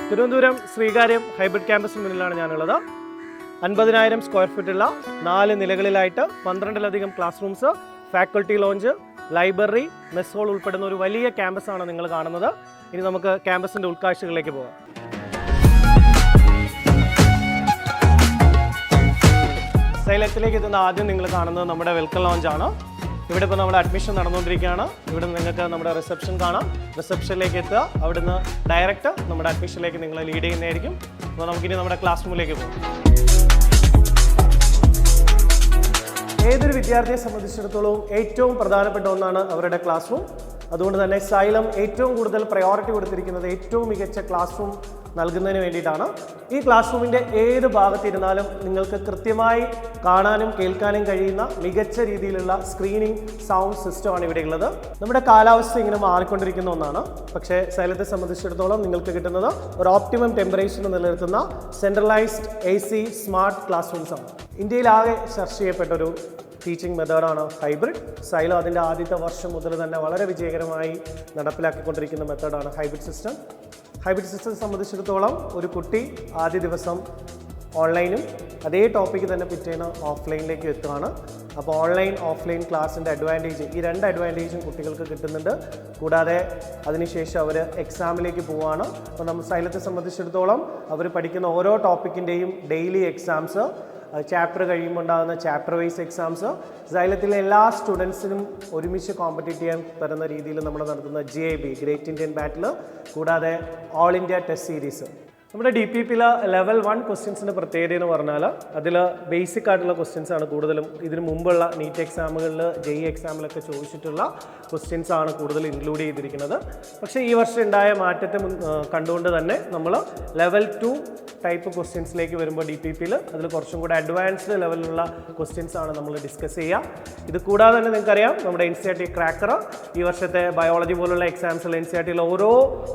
Thiruvananthapuram Sreekaryam hybrid ക്യാമ്പസിന് മുന്നിലാണ് ഞാനുള്ളത്. 50,000 square ഫീറ്റുള്ള 4 നിലകളിലായിട്ട് 12ലധികം class rooms, faculty lounge, library, mess hall ഉൾപ്പെടുന്ന ഒരു വലിയ ക്യാമ്പസാണ് നിങ്ങൾ കാണുന്നത്. ഇനി നമുക്ക് ക്യാമ്പസിൻ്റെ ഉൾക്കാഴ്ചകളിലേക്ക് പോകാം. സൈലത്തിലേക്ക് എത്തുന്ന ആദ്യം നിങ്ങൾ കാണുന്നത് നമ്മുടെ വെൽക്കം ലോഞ്ചാണ്. ഇവിടെ ഇപ്പോൾ നമ്മുടെ അഡ്മിഷൻ നടന്നുകൊണ്ടിരിക്കുകയാണ്. ഇവിടെ നിങ്ങൾക്ക് നമ്മുടെ റിസപ്ഷൻ കാണാം. റിസപ്ഷനിലേക്ക് എത്തുക, അവിടുന്ന് ഡയറക്റ്റ് നമ്മുടെ അഡ്മിഷനിലേക്ക് നിങ്ങളെ ലീഡ് ചെയ്യുന്നതായിരിക്കും. അപ്പോൾ നമുക്കിനി നമ്മുടെ ക്ലാസ് റൂമിലേക്ക് പോകാം. ഏതൊരു വിദ്യാർത്ഥിയെ സംബന്ധിച്ചിടത്തോളം ഏറ്റവും പ്രധാനപ്പെട്ട ഒന്നാണ് അവരുടെ ക്ലാസ് റൂം. അതുകൊണ്ട് തന്നെ സൈലം ഏറ്റവും കൂടുതൽ പ്രയോറിറ്റി കൊടുത്തിരിക്കുന്നത് ഏറ്റവും മികച്ച ക്ലാസ് റൂം നൽകുന്നതിന് വേണ്ടിയിട്ടാണ്. ഈ ക്ലാസ് റൂമിൻ്റെ ഏത് ഭാഗത്തിരുന്നാലും നിങ്ങൾക്ക് കൃത്യമായി കാണാനും കേൾക്കാനും കഴിയുന്ന മികച്ച രീതിയിലുള്ള സ്ക്രീനിങ് സൗണ്ട് സിസ്റ്റമാണ് ഇവിടെ ഉള്ളത്. നമ്മുടെ കാലാവസ്ഥ ഇങ്ങനെ മാറിക്കൊണ്ടിരിക്കുന്ന ഒന്നാണ്. പക്ഷേ സൈലത്തെ സംബന്ധിച്ചിടത്തോളം നിങ്ങൾക്ക് കിട്ടുന്നത് ഒരു ഓപ്റ്റിമം ടെമ്പറേച്ചർ നിലനിർത്തുന്ന centralised AC smart class rooms ആണ്. ഇന്ത്യയിലാകെ ചർച്ച ചെയ്യപ്പെട്ടൊരു ടീച്ചിങ് മെത്തേഡാണ് ഹൈബ്രിഡ്. സൈലോ അതിൻ്റെ ആദ്യത്തെ വർഷം മുതൽ തന്നെ വളരെ വിജയകരമായി നടപ്പിലാക്കിക്കൊണ്ടിരിക്കുന്ന മെത്തേഡാണ് ഹൈബ്രിഡ് സിസ്റ്റം. ഹൈബ്രിഡ് സിസ്റ്റത്തെ സംബന്ധിച്ചിടത്തോളം ഒരു കുട്ടി ആദ്യ ദിവസം ഓൺലൈനും അതേ ടോപ്പിക്ക് തന്നെ പിറ്റേന്ന് ഓഫ്ലൈനിലേക്ക് എത്തുകയാണ്. അപ്പോൾ ഓൺലൈൻ ഓഫ്ലൈൻ ക്ലാസ്സിൻ്റെ അഡ്വാൻറ്റേജ്, ഈ 2 അഡ്വാൻറ്റേജും കുട്ടികൾക്ക് കിട്ടുന്നുണ്ട്. കൂടാതെ അതിനുശേഷം അവർ എക്സാമിലേക്ക് പോവുകയാണ്. അപ്പോൾ നമ്മൾ സൈലത്തെ സംബന്ധിച്ചിടത്തോളം അവർ പഠിക്കുന്ന ഓരോ ടോപ്പിക്കിൻ്റെയും ഡെയിലി എക്സാംസ്, ചാപ്റ്റർ കഴിയുമ്പോൾ ഉണ്ടാകുന്ന ചാപ്റ്റർ വൈസ് എക്സാംസ്, സൈലത്തിലെ എല്ലാ സ്റ്റുഡൻസിനും ഒരുമിച്ച് കോമ്പറ്റീറ്റ് ചെയ്യാൻ തരുന്ന രീതിയിൽ നമ്മൾ നടത്തുന്ന GIB ഗ്രേറ്റ് ഇന്ത്യൻ ബാറ്റിൽ, കൂടാതെ ഓൾ ഇന്ത്യ ടെസ്റ്റ് സീരീസ്. നമ്മുടെ DPPയിൽ ലെവൽ 1 ക്വസ്റ്റ്യൻസിൻ്റെ പ്രത്യേകത എന്ന് പറഞ്ഞാൽ അതിൽ ബേസിക് ആയിട്ടുള്ള ക്വസ്റ്റ്യൻസ് ആണ് കൂടുതലും. ഇതിന് മുമ്പുള്ള നീറ്റ് എക്സാമുകളിൽ JEE എക്സാമിലൊക്കെ ചോദിച്ചിട്ടുള്ള ക്വസ്റ്റ്യൻസ് ആണ് കൂടുതൽ ഇൻക്ലൂഡ് ചെയ്തിരിക്കുന്നത്. പക്ഷേ ഈ വർഷം ഉണ്ടായ മാറ്റത്തെ കണ്ടുകൊണ്ട് തന്നെ നമ്മൾ ലെവൽ 2 ടൈപ്പ് ക്വസ്റ്റ്യൻസിലേക്ക് വരുമ്പോൾ DPPയിൽ അതിൽ കുറച്ചും കൂടെ അഡ്വാൻസ്ഡ് ലെവലിലുള്ള ക്വസ്റ്റ്യൻസ് ആണ് നമ്മൾ ഡിസ്കസ് ചെയ്യുക. ഇത് കൂടാതെ തന്നെ നിങ്ങൾക്കറിയാം നമ്മുടെ NCERT ക്രാക്കർ ഈ വർഷത്തെ ബയോളജി പോലുള്ള എക്സാംസിൽ NCERTയിൽ ഓരോ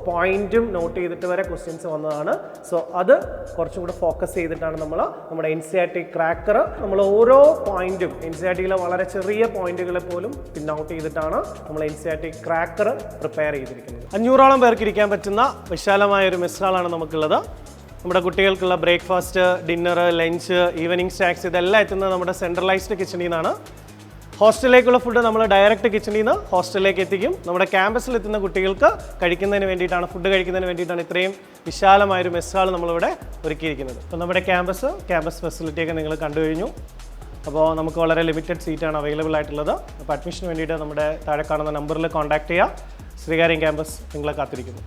പോയിന്റും നോട്ട് ചെയ്തിട്ട് വരെ ക്വസ്റ്റ്യൻസ് വന്നതാണ്. സോ അത് കുറച്ചും കൂടെ ഫോക്കസ് ചെയ്തിട്ടാണ് നമ്മുടെ NCERT ക്രാക്കർ നമ്മൾ ഓരോ പോയിന്റും NCERTയിലെ വളരെ ചെറിയ പോയിന്റുകളെ പോലും പിന്നൗട്ട് ചെയ്തിട്ടാണ് നമ്മൾ NCERT ക്രാക്കർ പ്രിപ്പയർ ചെയ്തിരിക്കുന്നത്. 500ഓളം പേർക്ക് ഇരിക്കാൻ പറ്റുന്ന വിശാലമായ ഒരു മെസ് ഹാളാണ് നമുക്കുള്ളത്. നമ്മുടെ കുട്ടികൾക്കുള്ള breakfast, dinner, lunch, evening snacks ഇതെല്ലാം എത്തുന്നത് നമ്മുടെ സെൻട്രലൈസ്ഡ് കിച്ചണിൽ നിന്നാണ്. ഹോസ്റ്റലിലേക്കുള്ള ഫുഡ് നമ്മൾ ഡയറക്റ്റ് കിച്ചണിൽ നിന്ന് ഹോസ്റ്റലിലേക്ക് എത്തിക്കും. നമ്മുടെ ക്യാമ്പസിൽ എത്തുന്ന കുട്ടികൾക്ക് കഴിക്കുന്നതിന് വേണ്ടിയിട്ടാണ്, ഫുഡ് കഴിക്കുന്നതിന് വേണ്ടിയിട്ടാണ് ഇത്രയും വിശാലമായൊരു മെസ് ഹാൾ നമ്മളിവിടെ ഒരുക്കിയിരിക്കുന്നത്. അപ്പോൾ നമ്മുടെ ക്യാമ്പസ് ഫെസിലിറ്റിയൊക്കെ നിങ്ങൾ കണ്ടു കഴിഞ്ഞു. അപ്പോൾ നമുക്ക് വളരെ ലിമിറ്റഡ് സീറ്റാണ് അവൈലബിൾ ആയിട്ടുള്ളത്. അപ്പോൾ അഡ്മിഷന് വേണ്ടിയിട്ട് നമ്മുടെ താഴെ കാണുന്ന നമ്പറിൽ കോൺടാക്ട് ചെയ്യുക. ശ്രീകാര്യം ക്യാമ്പസ് നിങ്ങളെ കാത്തിരിക്കുന്നു.